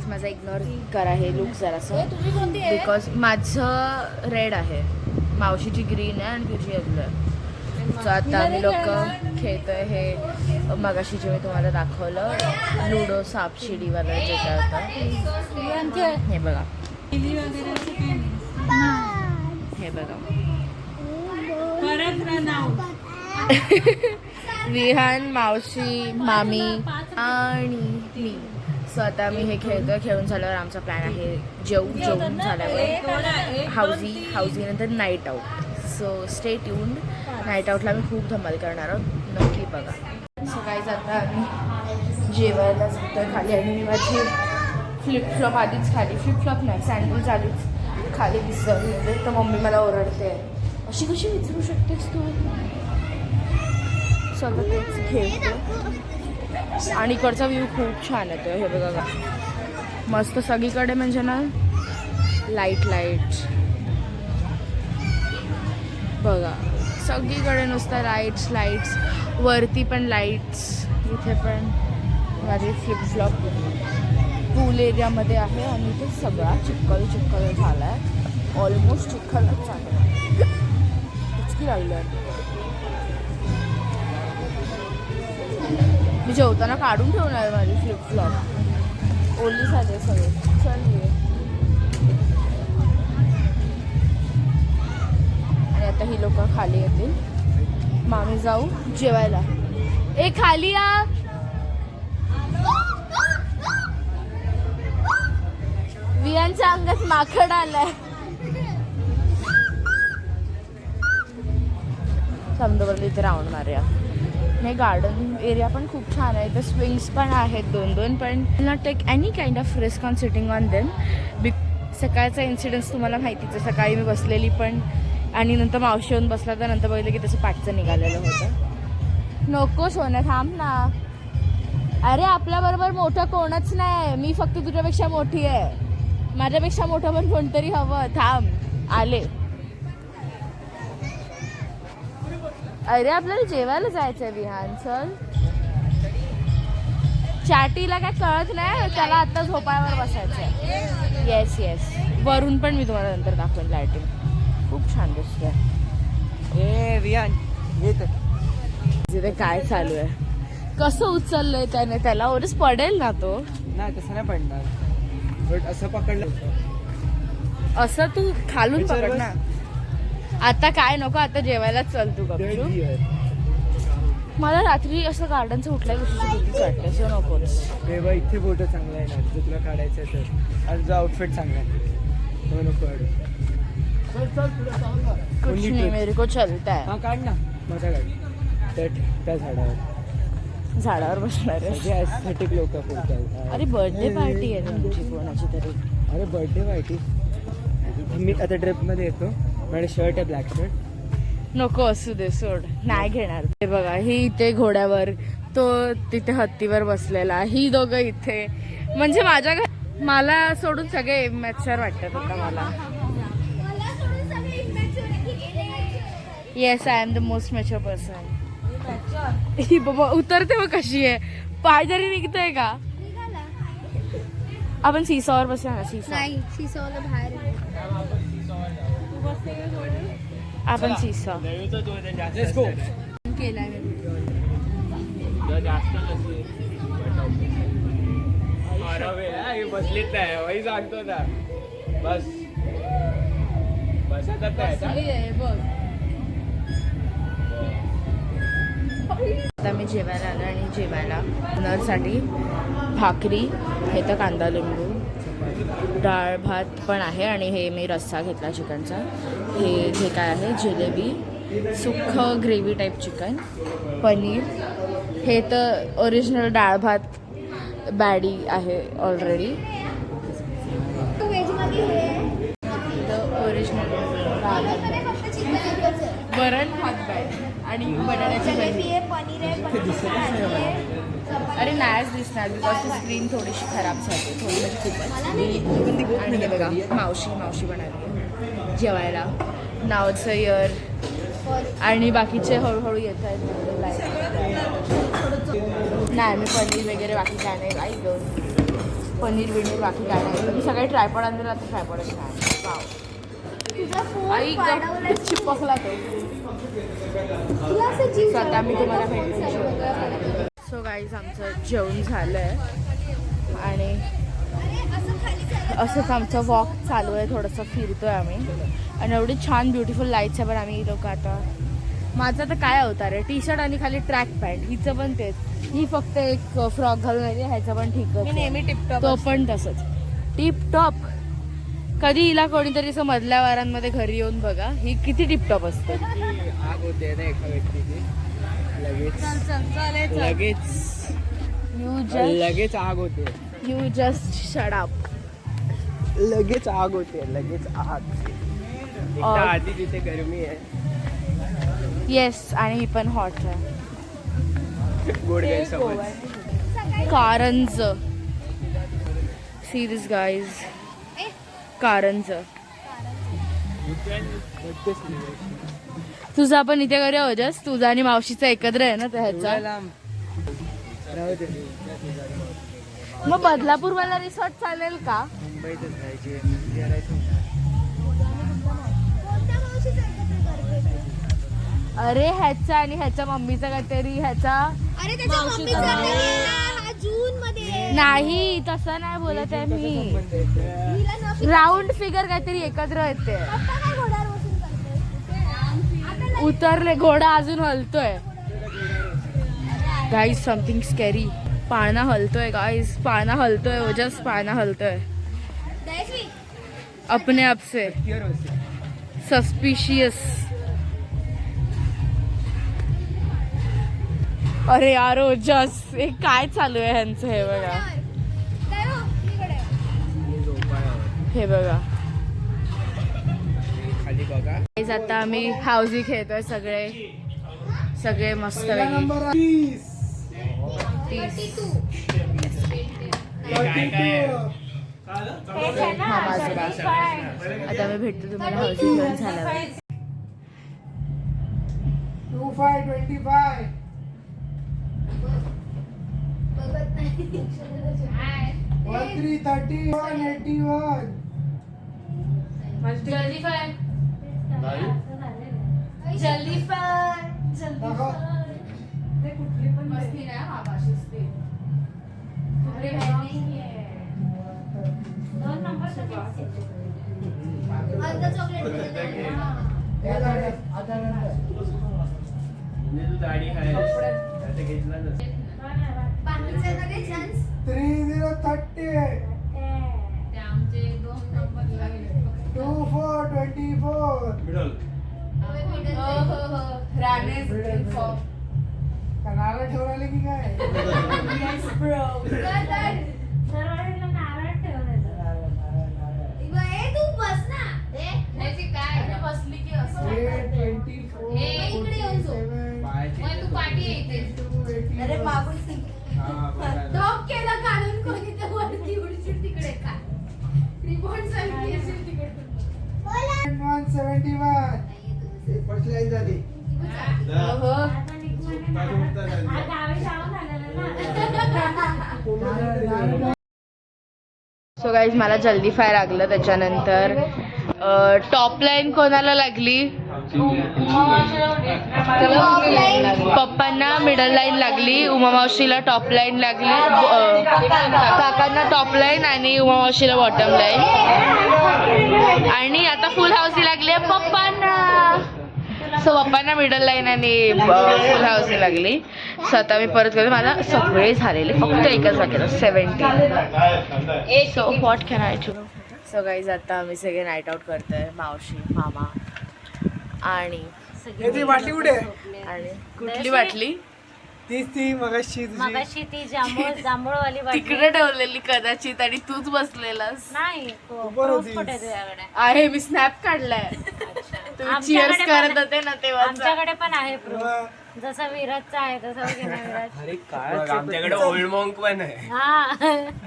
माझा इग्नोर करा हे लुक जरासं, बिकॉज माझं रेड आहे, मावशीची ग्रीन आहे आणि तुझी येल्लो आहे. सो आता आम्ही लोक खेळतोय हे मगाशी जे मी तुम्हाला दाखवलं लुडो सापशिडीवाला जे काय होतं हे बघा, हे बघा. विहान, मावशी, मामी आणि मी. सो आता मी हे खेळतोय. खेळून झाल्यावर आमचा प्लॅन आहे जेवून झाल्यावर हाऊजी नंतर night out. So stay tuned. Night आऊटला मी खूप धमाल करणार आहोत, नक्की बघा. सकाळी जाता आम्ही जेवायला जातोय खाली आणि मी माझी फ्लिपफ्लॉप आधीच खाली, फ्लिपफ्लॉप नाही सँडल्स आधीच खाली विसरले. तर मम्मी मला ओरडते, अशी कशी विसरू शकतेस तू. सगळं तेच खेळतो आणि इकडचा व्ह्यू खूप छान येतो. हे बघा मस्त सगळीकडे म्हणजे ना लाईट बघा, सगळीकडे नुसतं लाईट्स. वरती पण लाईट्स, इथे पण. माझी फ्लिपफ्लॉप पूल एरियामध्ये आहे आणि इथे सगळा चिखल झाला आहे. ऑलमोस्ट चिखलच आहे, इतकी लागली आहे. मी जेवताना काढून ठेवणार माझी फ्लिपफ्लॉप, ओली झाले सगळे. चल आणि आता ही लोक खाली येतील, मामी जाऊ जेवायला. ए खाली या. वियांच्या अंगात माकड आलाय. समजा इथे राऊंड मारूया. हे गार्डन एरिया पण खूप छान आहे. इथे स्विंग्स पण आहेत दोन पण. Not take any kind of risk on sitting on them. सकाळचा इन्सिडन्स तुम्हाला माहितीच आहे. सकाळी मी बसलेली पण आणि नंतर मावशी येऊन बसला तर नंतर बघितलं की त्याचं पाठचं निघालेलं होतं. नको सोनं थांब ना. अरे आपल्याबरोबर मोठं कोणच नाही, मी फक्त तुझ्यापेक्षा मोठी आहे. माझ्यापेक्षा मोठं पण कोणतरी हवं. थांब आले. अरे आपल्याला जेवायला जायचंय विहान, चल. चाटीला काय कळत नाही, त्याला आता झोपायवर बसायचंय. येस वरून पण मी तुम्हाला नंतर दाखवेन. लाईटिंग खूप छान दिसतंय. ए विहान तिथे काय चालू आहे, कसं उचललंय त्याने, त्याला ओरच पडेल ना तो. नाही तसं नाही पडणार, बट असं पकडलं असं तू खालून पकड ना. आता काय नको, आता जेवायला चल तू. मला रात्री असं गार्डनचं कुठल्याही गोष्टीची भीतीच वाटते, असं नकोच. तेव्हा इथे फोटो चांगला आहे ना, जर तुला काढायचं आहे तर. आणि तुझा आउटफिट चांगला आहे, तो नको काढू. कुछ नहीं, मेरे को चलता है. हा काढ ना, माझा काढ. त्या झाडावर बसणार आहे. एस्थेटिक लोक बोलतात. अरे बर्थडे पार्टी आहे तुमची कोणाची तरी. अरे बर्थडे पार्टी. मी आता ड्रेपमध्ये येतो, माझे शर्ट आहे ब्लॅक शर्ट. नको असू दे, सोड, नाही घेणार. हे बघा, ही इथे घोड्यावर, तो तिथे हत्तीवर बसलेला, ही दोघं इथे. म्हणजे माझ्या मला सोडून सगळे मॅच्युअर वाटतात आता मला. Yes, I am the most mature person. ही बाबा उतरते मग कशी आहे, पाय जरी निघतोय का. आपण सीसॉवर बसूया ना. सीसॉवर बाहेर आपण सीसॉ केलाय बसलीच नाही, वही सांगतो ना. बस आता मी जेवायला आलो आणि जेवायला डिनरसाठी भाकरी, हे तर कांदा लिंबू, डाळ भात पण आहे आणि हे मी रस्सा घेतला चिकनचा. हे काय आहे, जिलेबी, सुक्खं ग्रेव्ही टाईप चिकन, पनीर. हे तर ओरिजिनल डाळ भात बॅडी आहे ऑलरेडी. ओरिजिनल वरण भात बॅडी आणि बटाट्याची भाजी. अरे नाहीच दिसणार बिकॉज ती स्क्रीन थोडीशी खराब झाली, थोडी म्हणजे खूपच. आणि हे बघा मावशी बनाली जेवायला. नावचं इयर आणि बाकीचे हळूहळू येत आहेत. नाही मी पनीर वगैरे बाकी काय नाही आई ग पनीर बिनीर बाकी काय नाही मी सगळे ट्रायपॉड आणले आता ट्रायपॉडच नाही वाव आई ग चिपकला तो स्वतः मी तुम्हाला भेटून. सो गाईज आमचं जेवण झालं आहे आणि असंच आमचं वॉक चालू आहे. थोडंसं फिरतोय आम्ही आणि एवढी छान ब्युटिफुल लाईट्स आहे. पण आम्ही लोक आता माझं तर काय अवतार आहे टी शर्ट आणि खाली ट्रॅक पॅन्ट हिचं पण तेच. ही फक्त एक फ्रॉक घालून येते ह्याचं पण ठीक आहे नेहमी टिपटॉप तो पण तसंच टिपटॉप. कधी हिला कोणीतरी असं मधल्या वारांमध्ये घरी येऊन बघा ही किती टिपटॉप असते. आग होते ना एका व्यक्तीची लगेच आग होते. You just shut up. लगेच आग होते लगेच आग. आधी जिथे गरमी आहे येस आणि ही पण हॉट आहे. गोडगाई समज Karanj see this guys Karanj. तुझा पण इथे करूया ओजस तुझा आणि मावशीचा एकत्र आहे ना ह्याचा. मग बदलापूर वाला रिसॉर्ट चालेल का. मुंबईतच जायचे. अरे ह्याचा आणि ह्याच्या मम्मीचा काहीतरी ह्याचा नाही तसं नाही बोलत आहे मी. राऊंड फिगर काहीतरी एकत्र येते. उतरले घोडा अजून हलतोय. Guys something scary. पाळणा हलतोय गाईज पाळणा हलतोय ओजस पाळणा हलतोय अपने आप से सस्पिशियस. अरे यार ओजस हे काय चालू आहे ह्यांचं. हे बघा हे बघा खाली बघा. आता आम्ही हाऊसी खेळतोय सगळे मस्त आता आम्ही भेटतो तुम्हाला हाऊसी खेळून झाल्यावर. 25 130 181 जल्दी फाय जल्दी फाय कुठली पण मस्ती नाही हा भाषेत दाढी आहे 3030 24 नारळ ठेवले की काय. बसली की अरे मागून केला काढून कोणी तर वरती उडशील तिकडे काय रिमोट तिकडे 171 फर्स्ट लाईन झाली. सो गाईज मला जल्दी फाय लागलं. त्याच्यानंतर टॉप लाईन कोणाला लागली. पप्पांना मिडल लाईन लागली. उमा मावशीला टॉप लाईन लागली. काकांना टॉप लाईन आणि उमा मावशीला बॉटम लाईन. आणि आता फुल हाऊसी लागली आहे पप्पांना. सो पप्पांना मिडल लाईन आणि फुल हाऊसी लागली. सो आता मी परत करतो. मला सगळे झालेले फक्त एकच बाकी 70. So what can I do. So guys आता आम्ही सगळे नाईट आउट करतोय. मावशी मामा आणि बाटली कुठे आणि कुठली बाटली ती मगाशी ती जांभूळवाली तिकडे ठेवलेली कदाचित आणि तूच बसलेलास. नाही आहे मी स्नॅप काढलाय. तुम्ही चिअर्स करत होते ना तेव्हा. आमच्याकडे पण आहे प्रूफ. जसं विराजचा आहे तसं विराज. आमच्याकडे ओल्ड मॉन्क पण आहे. हा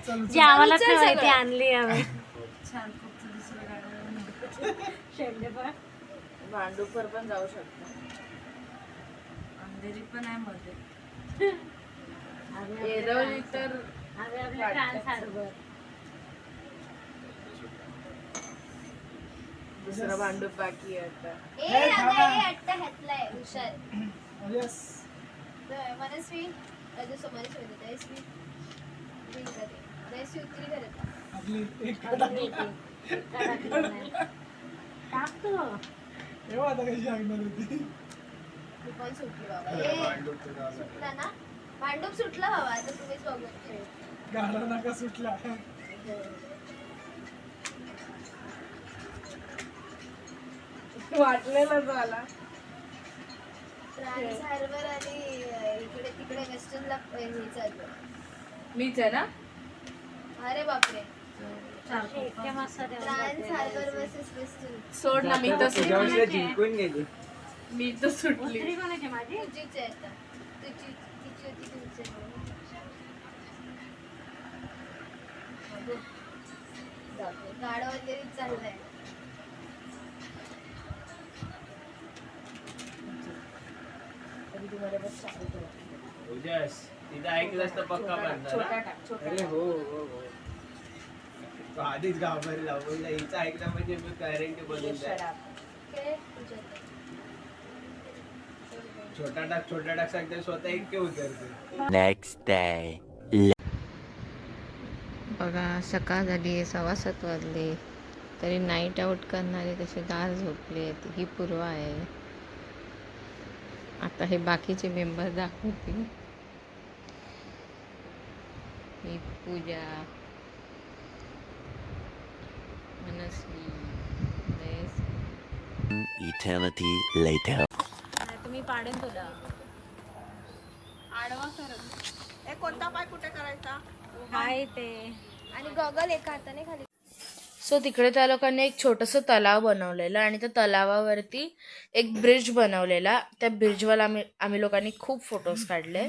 जी आम्हालाच नाही माहिती आणली आम्ही. भांडूपवर पण जाऊ शकतो. अंधेरी पण आहे मध्ये. येरवली तर दुसरा भांडूप बाकी आहे आता. मनस्वी सुटला ना भांडूप सुटला बाबा आता तुम्हीच बघू गाडा नका सुटला. वाटलेलं झाला. ट्रान्स हार्बर आणि इकडे तिकडे वेस्टर्नला हे चालतं. मीच आहे ना. अरे बापरे trans trans harbour versus western. सोड ना. मी तर जिंकून गेली. मी तर सुटली. माझी तुझीच आहे आता तुझी तिची होती तुमची गाडा वगैरे चाललाय. तिथं ऐकलंस तर पक्का बनणार. अरे हो हो हो. तो आधीच घाबरला बोलला हिचं ऐकलं म्हणजे मी गॅरंटी बनून जाईल. काय तुझ्यात छोटा टाक सांगते स्वतः इतके उतरते. Next day. बघा सकाळ झाली आहे 7:15 वाजले तरी नाईट आऊट करणारे तसे गार झोपले आहेत. ही पूर्वा आहे. आता हे बाकीचे मेंबर दाखवतील. ही पूजा, मनस्वी, Eternity later. तुम्ही पाडेन तुला हाय ते. आणि गॉगल एका हाताने खाली. सो तिकडे त्या लोकांनी एक छोटंसं तलाव बनवलेलं आणि त्या तलावावरती एक ब्रिज बनवलेला. त्या ब्रिजवर आम्ही लोकांनी खूप फोटोज काढले.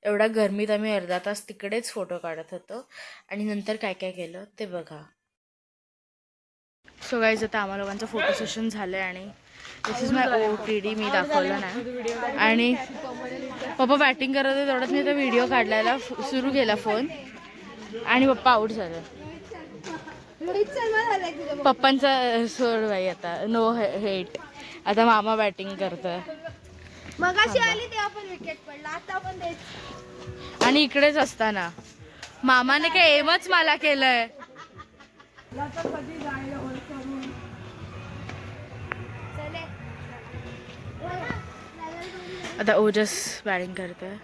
एवढ्या गरमीत आम्ही अर्धा तास तिकडेच फोटो काढत होतो आणि नंतर काय काय केलं ते बघा. सो गाईज आता आम्हा लोकांचं फोटो सेशन झालं आणि दिस इज माय OOTD. मी दाखवलं नाही आणि पप्पा बॅटिंग करत होते तेवढ्यात मी तो व्हिडिओ काढलायला सुरू केला फोन आणि पप्पा आऊट झालं. पप्पांचा सोड बाई आता नो हेट. आता मामा बॅटिंग करतोय. मगाशी आली तेव्हा पण विकेट पडला आता पण तेच. आणि इकडेच असताना मामाने काय एमच मला केलंय. आता ओजस बॅटिंग करतोय.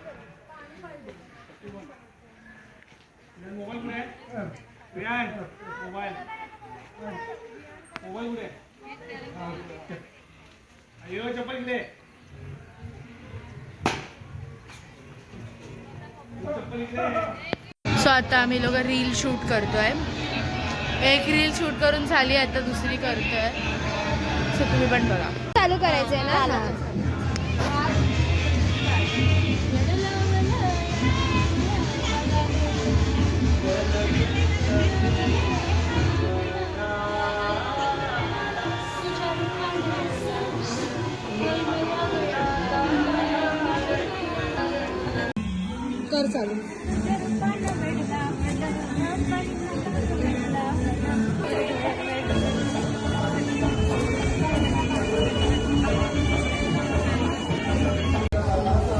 सो आता आम्ही लोक रील शूट करतोय. एक रील शूट करून झाली आता दुसरी करतोय. सो तुम्ही पण बघा. चालू करायचंय ना. कर चालू.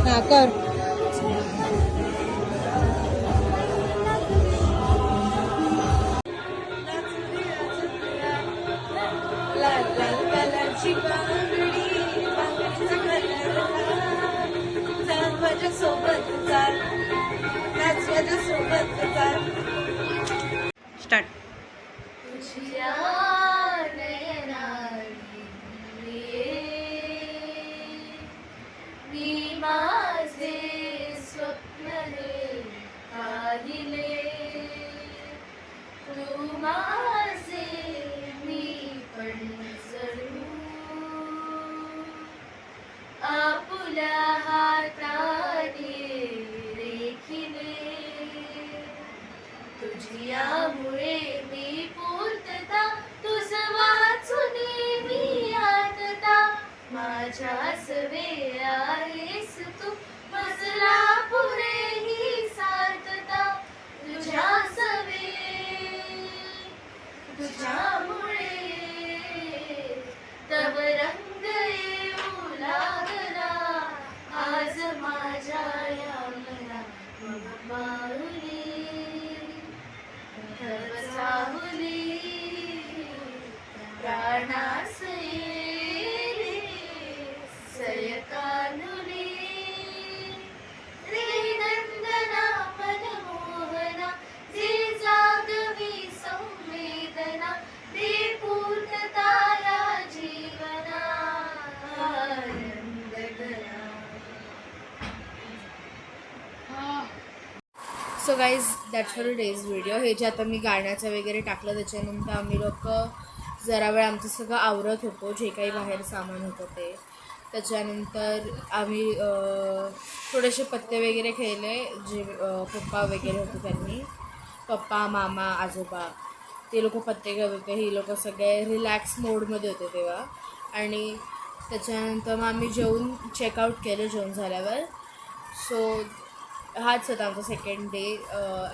हा कर. स्टार्ट. मी माझे स्वप्न पाहिले तू माझे मी पण जणू आपुल्या हाताने रेखिले तुझी यामुळे मी पूर्तता तुझ वाचून मी आतता तुझ्याच वेळेस तू मजला पुरे ही सार्थता तुझ्याच तुझ्यामुळे तव रंग येऊ लागला आज माझ्या या मना बाहुली तव चाहुली प्राणास ये सयकानुली रे नंदना मनमोहना जे जागवी संवेदना दे पूर्णता या जीवना आनंद गया. So guys that's for days video. हे जे आता मी गाण्याचं वगैरे टाकलं त्याच्यानंतर आम्ही लोक जरा वेळ आमचं सगळं आवरत होतो, जे काही बाहेर सामान होतं ते. त्याच्यानंतर आम्ही थोडेसे पत्ते वगैरे खेळले, जे पप्पा वगैरे होते त्यांनी, पप्पा मामा आजोबा ते लोक पत्ते खेळत होते. ही लोक सगळे रिलॅक्स मोडमध्ये होते तेव्हा. आणि त्याच्यानंतर मग आम्ही जेवून चेकआउट केलं जेवण झाल्यावर. सो हाच होता आमचा सेकंड डे.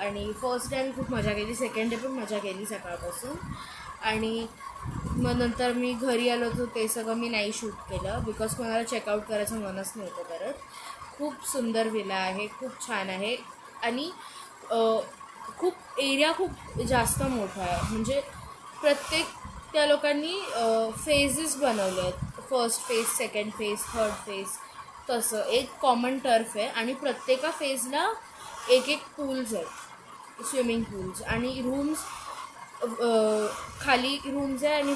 आणि फर्स्ट डे खूप मजा केली, सेकंड डे पण मजा केली सकाळपासून. आणि मग नंतर मी घरी आलो होतो ते सगळं मी नाही शूट केलं, बिकॉज कोणाला चेकआउट करायचं मनच नव्हतं करत. खूप सुंदर विला आहे, खूप छान आहे. आणि खूप एरिया खूप जास्त मोठा आहे. म्हणजे प्रत्येक त्या लोकांनी फेजेस बनवले आहेत, first phase, second phase, third phase. तसं एक कॉमन टर्फ आहे आणि प्रत्येका फेजला एक एक पूल्स आहेत, स्विमिंग पूल्स. आणि रूम्स खाली रूम्स आहे आणि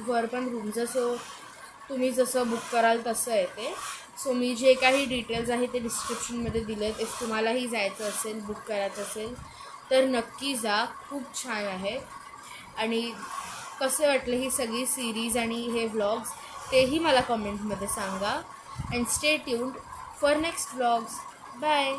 वर पण रूम्स आहे. सो तुम्ही जसं बुक कराल तसं आहे ते. सो मी जे काही डिटेल्स आहे ते डिस्क्रिप्शनमध्ये दिले आहेत. इफ तुम्हालाही जायचं असेल, बुक करायचं असेल तर नक्की जा, खूप छान आहे. आणि कसे वाटले ही सगळी सिरीज आणि हे व्लॉग्स तेही मला कमेंटमध्ये सांगा. And stay tuned for next vlogs. Bye.